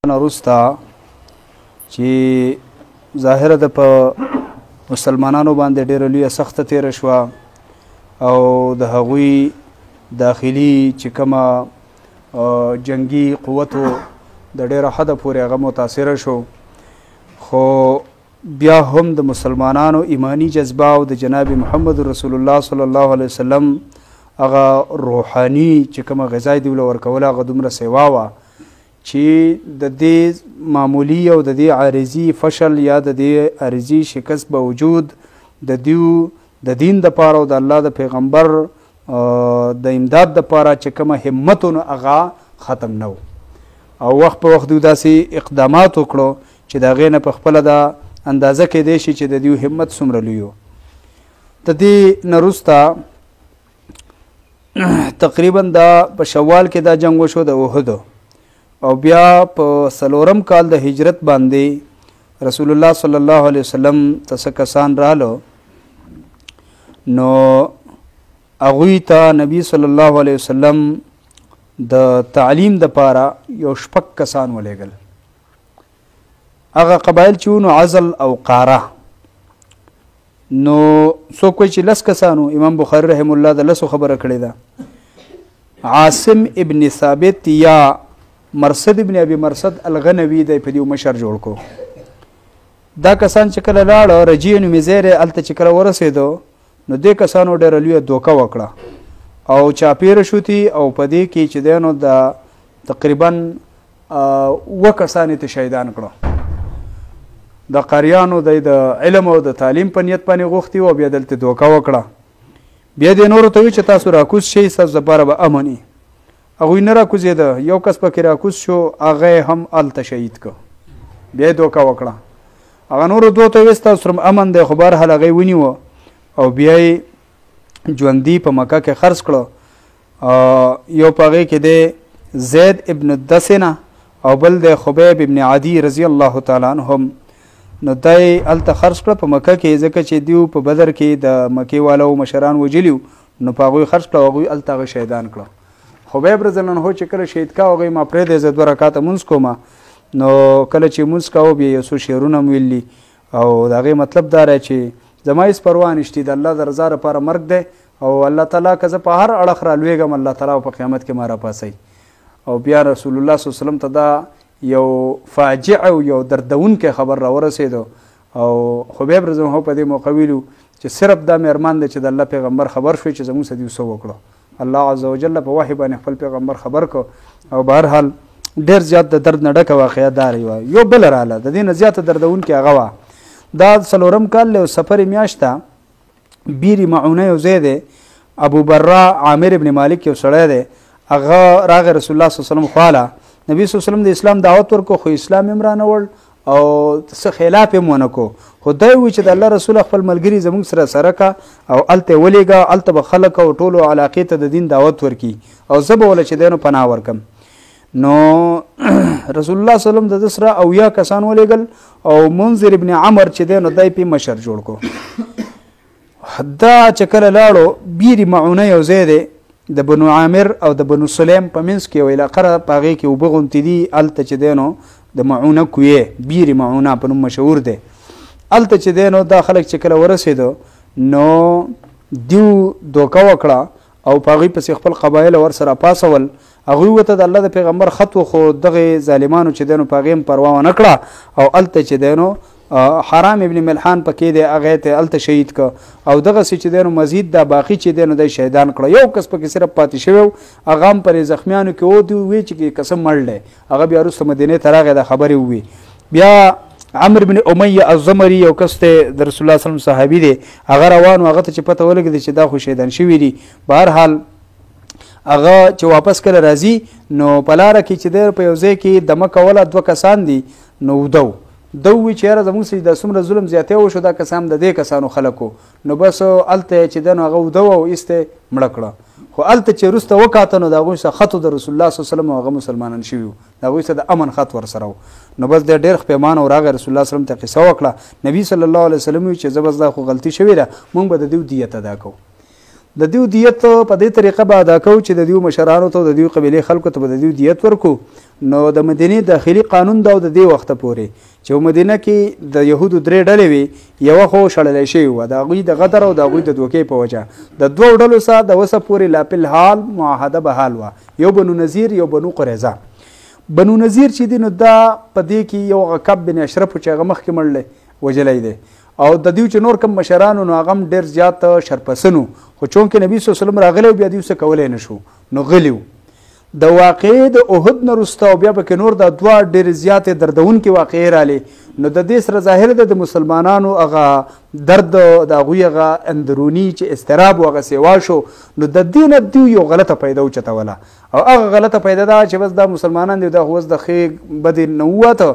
وروسته چې ظاهره ده په مسلمانانو باندې ډېره لویه سخته تېره شوه او د هغوی داخلي چې کومه جنگي قوتو د ډېره حده پورې هغه متاثره شو، خو بیا هم د مسلمانانو ایمانی جذبه او د جناب محمد رسول الله صلی الله علیه وسلم هغه روحاني چې کومه غذای دی ورله ورکوله هغه دومره سیوا وه چې د دې معمولی او د دې عارضي فشل یا د دې عارضي شکست باوجود د دیو د دین دپاره او د الله د پیغمبر د امداد دپاره چې کومه همتونه هغه ختم نه او وخت په وخت دوی داسې اقدامات وکړو چې د هغې نه په خپله دا اندازه کیدی شي چې د دیو همت څومره لوی و. د دې نه وروسته تقریبا دا په شوال کې دا جنګ وشو د احد، او بیا په 4م کال د هجرت باندې رسول الله صلی الله علیه وسلم ته څه کسان رالو، نو هغوی ته نبی صلی الله علیه وسلم د تعلیم دپاره یو 6 کسان ولیږل. هغه قبایل چې ونو عزل او قاره، نو څوک وایي چې 10 کسانو. امام بخاري رحم الله د 10 خبره کړې ده. عاصم ابن ثابت یا مرصد ابن ابي مرصد الغنوي دی په دې مشر جوړ کو. دا کسان چې کله لاړه رجیع نومې ځای دی، هلته چې کله ورسېدو نو دې کسانو ډېره لویه دوکه وکړه او چاپېره شوتي، او په دې کې چې دی نو د تقریبا 2 کسان یې شهیدان کړو. د قاریانو د علم او د تعلیم په نیت باندې غوښتي او بیا دلته دوکه وکړه. بیا دې نورو ته وایي چې تاسو راکوز شئ، ستاسو دپاره به امن وي. هغوی نه راکوزېده، یو کس پکې راکوز شو، هغه هم هلته شهید که. بیا یې دوکه وکړه. هغه نورو 2 ته ویې ستاسو سره امن دی، خو بهرحال هغه یې ونیوه او بیا یې ژوندي په مکه کې خرڅ کړه. یو په هغې کې دی زید ابن الدسنه او بل دی خبیب ابن عدي رضی الله تعالی عنهم. نو دا یې هلته خرڅ کړه په مکه کې، ځکه چې دیو په بدر کې د مکې والو مشران وجلي وو، نو په هغوی خرڅ کړه او هغوی هلته هغه شهیدان کړه. خبیب رضی الله عنه چې کله شهید کا هغوی ما پرېږدی زه 2 رکعاته مونځ کومه، نو کله چې مونځ کوه بیا یو څو شعرونه م ویلي او د هغې مطلب دا دی چې زما هېڅ پروا نشتي، د الله د رضا لپاره مرګ دی او الله تعالی که زه په هر اړخ رالویږم الله تعالی په قیامت کې ما راپاسوي. او بیا رسول الله صلی الله علیه وسلم ته دا یو فاجعه او یو دردونکی خبر راورسېدو او خبیب رضی الله عنه په دې موقع ویلو چې صرف دا مې ارمان دی چې د الله پیغمبر خبر شوی چې زموږ څه دیو څه وکړو. الله عز وجل په وحی باندې خپل پیغمبر خبر کو او بهرحال ډېر زیات د درد نه ډکه واقعه دا وه. یو بل راله د دې نه زیاته دردونکې هغه وه. دا 4م کال له سفر میاشت ته بیر معونه یو ځای دی، ابو برا عامر ابن مالک یو سړی دی، هغه راغی رسول الله صلی الله علیه وسلم خواله. نبی صلی الله علیه وسلم د اسلام دعوت ورکو، خو اسلام هم رانه وړ او څه خلاف هم ونه کو. خو دی وایي چې د الله رسول خپل ملګري زموږ سره که او هلته یې ولېږه، هلته به خلک او ټولو علاقې ته د دین دعوت ورکي او زه به وله چې دی نو پناه ورکم. نو رسول الله صلی الله علیه وسلم د ده سره 80 کسان ولېږل او منذر ابن عمر چې دی نو دی پې مشر جوړ کو. دا چې کله لاړو بیر معونه یو ځای دی د بنو عامر او د بنو سلیم په منځ کې یو علاقه ده، په هغې کې اوبه غوندې دي، هلته چې دی نو د معونه کویې بیر معونه په نوم مشهور دی. هلته چې دی نو دا خلک چې کله ورسېدو نو دیو دوکه وکړه او په هغوی پسې خپل قبایل ورسره پاسول. هغوی ورته د الله د پیغمبر خط و، خو دغې ظالمانو چې دی نو په هغې هم پروا ونه کړه او هلته چې دی نو حرام ابن ملحان پکې دی، هغې ته هلته شهید که او دغسې چې دی نو مزید دا باقي چې دی نو دی شهیدان کړه. یو کس پکې صرف پاتې شوی و، هغه هم پرې زخمیانو کې و. دوی ووایي چې قسم مړ دی، هغه بیا وروسته مدینې ته راغی دا خبرې ووایي. بیا عمر بن امیه الزمري یو کس دی د رسول الله صلی الله علیه وسلم صحابي دی، هغه روان و، هغه ته چې پته ولګېده چې دا خو شهیدان شوي دي. بهرحال هغه چې واپس کله راځي نو په لاره کې چې دی په یو ځای کې دمه کوله 2 کسان دي، نو ده ووایي چې یاره زموږ سره دا څومره ظلم زیاتی وشو، دا کسان د دې کسانو خلکو. نو بس هلته چې دی نو هغه وده و او ایسته مړه کړه. خو هلته چې وروسته وکاته نو د هغوی څخه خط د رسول الله صلی الله علیه وسلم هغه مسلمانان شوي وو، د هغوی څخه د امن خط ورسره و. نو بس دی ډېر خپیمانه و، راغی رسول الله صلی الله علیه وسلم ته قصه وکړه. نبي صلی الله علیه وسلم وایي چې زه بس دا خو غلطي شوې ده، موږ به د دیو دیت ادا کوو. د دیو دیت په دې طریقه به ادا کوو چې د دیو مشرانو ته د دیو قبیلې خلکو ته به د دیو دیت ورکو نو د مدینې داخلي قانون دا د دې وخته پورې چې مدینه کې د یهودو 3 ډلې وي یوه خو شړلی شوې وه د هغوی د غدر او د هغوی د دوکې په وجه د 2 ډلو سره د وسه پورې لا فلحال معاهده بحال وه یو بنو نذیر یو بنو قریظه بنو نذیر چې دی نو دا په دې کې یو هغه کعب بن اشرف چې هغه مخکې مړلی وجلی دی او د دیو چې نور کم مشرانو نو هغه هم ډېر زیات شرپسنو خو چونکې نبي صلی الله علیه وسلم راغلی بیا دیو څه کولی نه شو نو غلی د واقعې د احد نه وروسته او بیا پکې نور دا 2 ډېرې زیاتې دردونکې واقعې رالې نو د دې سره ظاهر ده د مسلمانانو هغه درد د هغوی هغه اندروني چې اضطراب و هغه سیوا شو نو د دې نه دوی یو غلطه پیدا وچتوله او هغه غلطه پیدا ده چې بس دا مسلمانان دي دا خو اوس د ښې بدې نه ووته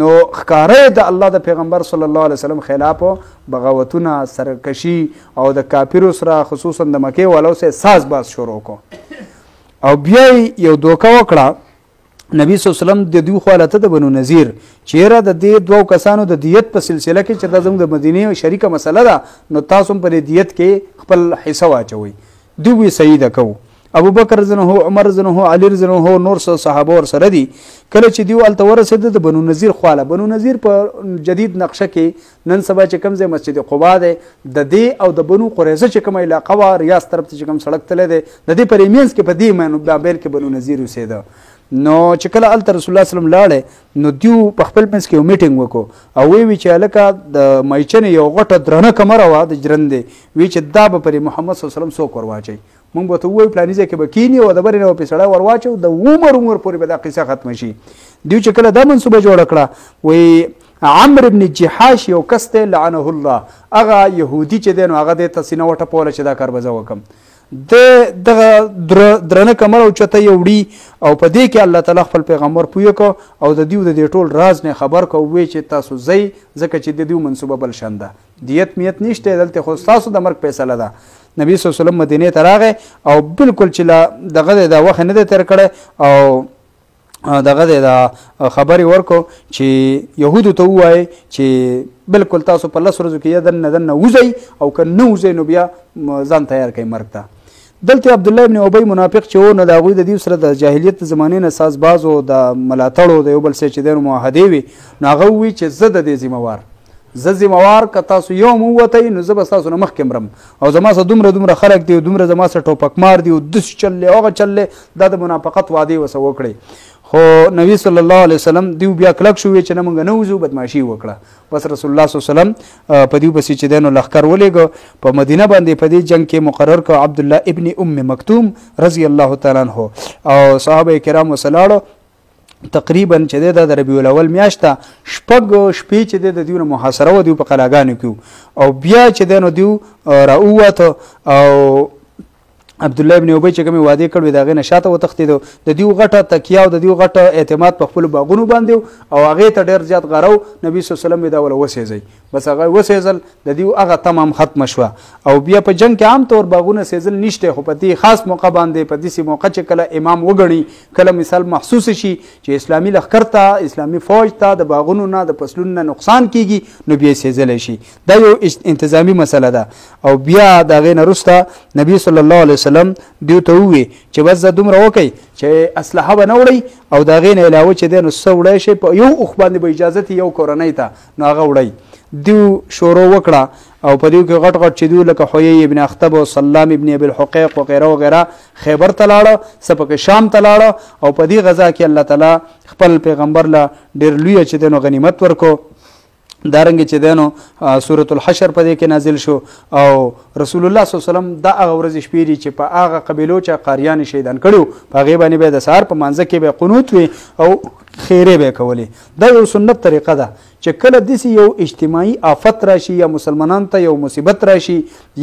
نو ښکاره د الله د پیغمبر صلی الله علیه وسلم خلاف بغاوتونه سرکشي او د کافرو سره خصوصا د مکې والو سره ساز باز شروع کو او بیا یو دوکه وکړه نبی صلی الله علیه وسلم د دوی خواله د بنو نذیر چیرې د دې 2 کسانو د دیت په سلسله کې چې دا زموږ د مدینې شریکه مسله ده نو تاسو هم په دیت کې خپل حصه واچوئ دوی صحیح ده کوو ابو بکر رضی الله عنه عمر رضی الله عنه علی رضی الله عنه نور صحابه ور سره دي کله چې دیو الته ورسېد د بنو نذیر خواله بنو نذیر په جدید نقشه کې نن سبا چې کوم ځای مسجد قباء دی د دې او د بنو قریظه چې کومه علاقه وه ریاض طرف ته چې کوم سړک تللی دی د دې په منځ کې په دې بابل کې بنو نذیر اوسېده نو چې کله هلته رسول الله صلی الله علیه وسلم لاړی نو دیو په خپل منځ کې یو میټینګ وکړو او وی چې هلکه د مایچنې یو غټه درنه کمره وه د جرندې وی چې دا به پرې محمد صلی الله علیه وسلم څوک ورواچوي مونږ به ته ووایو فلاني ځای کې به کینی او د برې نه به پرې سړی ورواچو د عمر پورې به دا قصه ختمه شي دیو چې کله دا منصوبه جوړه کړه وی عمرو بن جحاش یو کس دی لعنه الله هغه یهودي چې دی نو هغه دې ته سینه وټپوله چې دا کار به زه وکړم د دغه درنه کمره اوچته یې وړي او په دې کې الله تعالی خپل پیغمبر پوه کړو او د دیو د دې ټول راز نه خبر کړو وی چې تاسو ځئ ځکه چې د دیو منصوبه بل شان ده دیت میت نشته دلته خو ستاسو د مرګ فیصله ده نبی صلی الله علیه وسلم مدینې ته راغی او بالکل چې دغه د وخت نه دی تېر کړی او دغه د خبرې ورکو چې یهودو ته ووایي چې بالکل تاسو په 10 ورځو کې یا دننه وځئ او که نه وځئ نو بیا ځان تیار کړئ مرګ ته دلته عبدالله ابن ابی منافق چې و نو د هغوی د دیو سره د جاهلیت د زمانې نه سازباز و د ملاتړو د یو بل څه چې دی نو معاهدې وي نو هغه ووایي چې زه د دې ذمهوار زه ذمهوار که تاسو یو م ووتئ نو زه به ستاسو نه مخکې مرم او زما سره دومره خلک دي دومره زما سره ټوپکمار دي او دس چلې هغه چلې دا د منافقت وعدې ورسره وکړئ خو نبی صلی الله علیه وسلم دیو بیا کلک شو چې نه موږ نه وځو بدماشي وکړه بس رسول الله صلی الله علیه وسلم په دیو پسې چې دی نو لښکر ولېږه په مدینه باندې په دې جنګ کې مقرر کړ عبدالله ابن ام مکتوم رضی الله تعالی عنه او صحابه کرام وسلاړو تقریبا چې د ربیع الاول میاشته 6 شپې چې د دیو محاصره و دیو په قلاګانو کې او بیا چې دی نو دیو راووته او عبدالله ابن ابی چې کومې وعدې کړې د هغې نه شاته وتښتېدو د دیو غټه تکیه او د دیو غټه اعتماد په خپلو باغونو باندې او هغې ته ډېر زیات غره نبي صلی الله علیه وسلم یې دا وله وسېځئ بس هغه وسېځل د دیو هغه تمام ختمه شوه او بیا په جنګ کې عام طور باغونه سېځل نشته خو په دې خاص موقع باندې په داسې موقع چې کله امام وګڼي کله مثال محسوس شي چې اسلامي لښکر ته اسلامي فوج ته د باغونو نه د فصلونو نه نقصان کیږي نو بیا یې سېځلی شي دا یو انتظامي مسله ده او بیا د هغې نه وروسته نبي صلی الله علیه وسلم دیو ته ووی چې بس زه دومره وکئ چې اسلحه به نه وړئ او د هغې نه علاوه چې دی نو څه وړی شئ په یو اوښ باندې به اجازت یو کورنۍ ته نو هغه وړئ دیو شروع وکړه او په دیو کې غټ غټ چې دیو لکه حویی ابن اخطب او سلام ابن ابي الحقیق وغیره وغیره خیبر ته لاړه څه پکې شام ته لاړه او په دې غزا کې الله تعالی خپل پیغمبر له ډېر لویه چې دی نو غنیمت ورکو دارنګه چې دی نو سورة الحشر په دې کې نازل شو او رسول الله صلی الله علیه وسلم دا هغه ورځې شپې دي چې په هغه قبیلو چې قاریان شهیدان کړي په هغې باندې به د سهار په مانځه کې به قنوت وي او خیرې به کولې دا یو سنت طریقه ده چې کله داسې یو اجتماعي آفت راشي یا مسلمانانو ته یو مصیبت راشي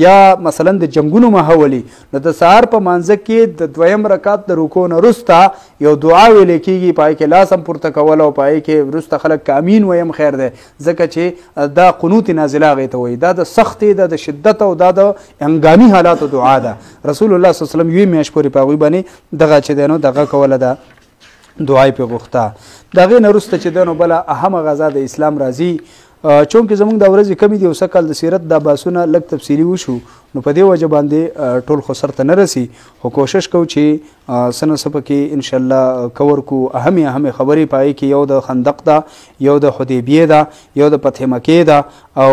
یا مثلا د جنګونو ماحولي نو د سهار په مانځه کې د 2م رکعت د رکوع نه وروسته یو دعا ویلې کېږي په هغې کې لاس هم پورته کول او په هغې کې وروسته خلک که امین ویم خیر دی ځکه چې دا قنوت نازله هغې ته وایي دا د سختې دا د شدت او دا د هنګامي حالاتو دعا ده رسول الله صلی الله علیه وسلم یوې میاشت پورې په هغوی باندې دغه چې دی نو دغه کوله ده دعای پې غوښته د هغې نه وروسته چې دی نو بله اهمه غذا د اسلام راځي چونکې زموږ دا ورځې کمې دي او څه کال د سیرت دا بحثونه لږ تفصیلي وشو نو په دې وجه باندې ټول خو سر ته نه رسي خو کوشش کوو چې سنه سپکې ان شاء الله کور کو اهم خبرې پای کې یو د خندق دا یو د حدیبیه دا یو د فتح مکه دا او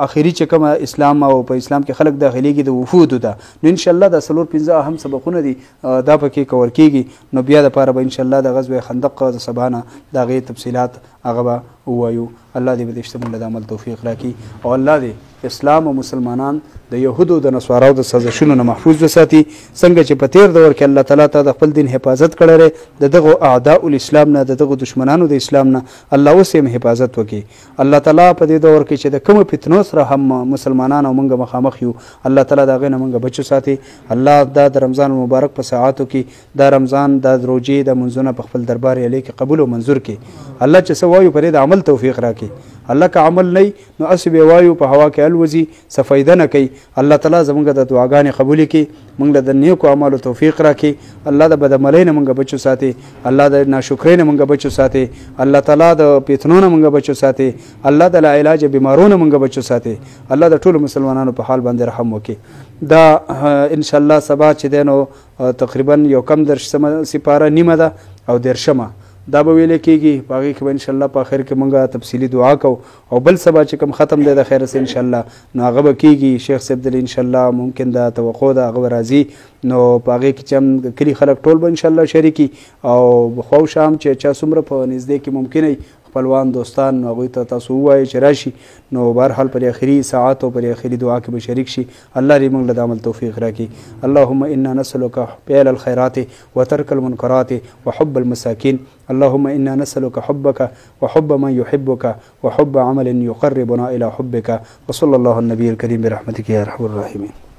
اخیری چې کوم اسلام او په اسلام کې خلک داخليږي د وفود دا نو ان شاء الله د سلور 15 اهم سبقونه دي دا پکې کور کیږي نو بیا د پاره به ان شاء الله د غزوه خندق د سبانه دا غي تفصيلات هغه وایو. الله دې به دشتمل د عمل توفیق راکړي او الله دې اسلام او مسلمانان د يهودو د نصاراو د سازشونو نه محفوظ وساتي څنګه چې په تیر دور کې الله تعالی ته د خپل دین حفاظت کړی د دغه اعداء الاسلام نه د دغه دشمنانو د اسلام نه الله اوس هم حفاظت وکړي. الله تعالی په دې دور کې چې د کوم فتنو سره هم مسلمانان او موږ مخامخ یو الله تعالی دا غنه موږ بچو ساتي. الله د رمضان مبارک په ساعاتو کې د رمضان د روزې د منځونه په خپل دربار یې لیک قبول او منظور کړي. الله چې سوایو پرې د عمل توفیق راکړي. الله که عمل نه نو اسب وایو په هوا کې الوزي سفیده نه کوي. الله تعالی زموږ د دعاګانې قبول کړي موږ د نیکو اعمالو توفیق راکړي. الله د بدعملۍ نه موږ بچو ساتي. الله د ناشکرۍ نه موږ بچو ساتي. الله تعالی د پیتنو نه موږ بچو ساتي. الله د لا علاج بیمارونو موږ بچو ساتي. الله د ټولو مسلمانانو په حال باندې رحم وکړي. دا ان شاء الله سبا چې دینو تقریبا یو کم درش سپاره نیمه ده او درشمه دا به ویل کېږي په هغې کې به انشاءالله په آخر کې مونږ تفصیلي دعا کوو او بل سبا چې کوم ختم دی د خیره سه انشاءالله نو هغه به کېږي. شیخ صاحب دلې انشاءالله ممکن د توقع ده هغه به راځي نو په هغې کې چې هم کلي خلک ټول به انشاءالله شریکي او خوا شام چې چا څومره په نږدې کې ممکنه خپلوان دوستان هغوی ته تاسو ووایئ چې راشي نو بهرحال پر آخري ساعات او پر آخري دعا کې به شریک شي. الله دې موږ له د عمل توفیق راکړي. اللهم انا نسألك فعل الخيرات وترك المنكرات وحب المساكين. اللهم انا نسألك حبك وحب من يحبك وحب عمل يقربنا الى حبك. وصلى الله النبي الكريم برحمتك يا ارحم الراحمين.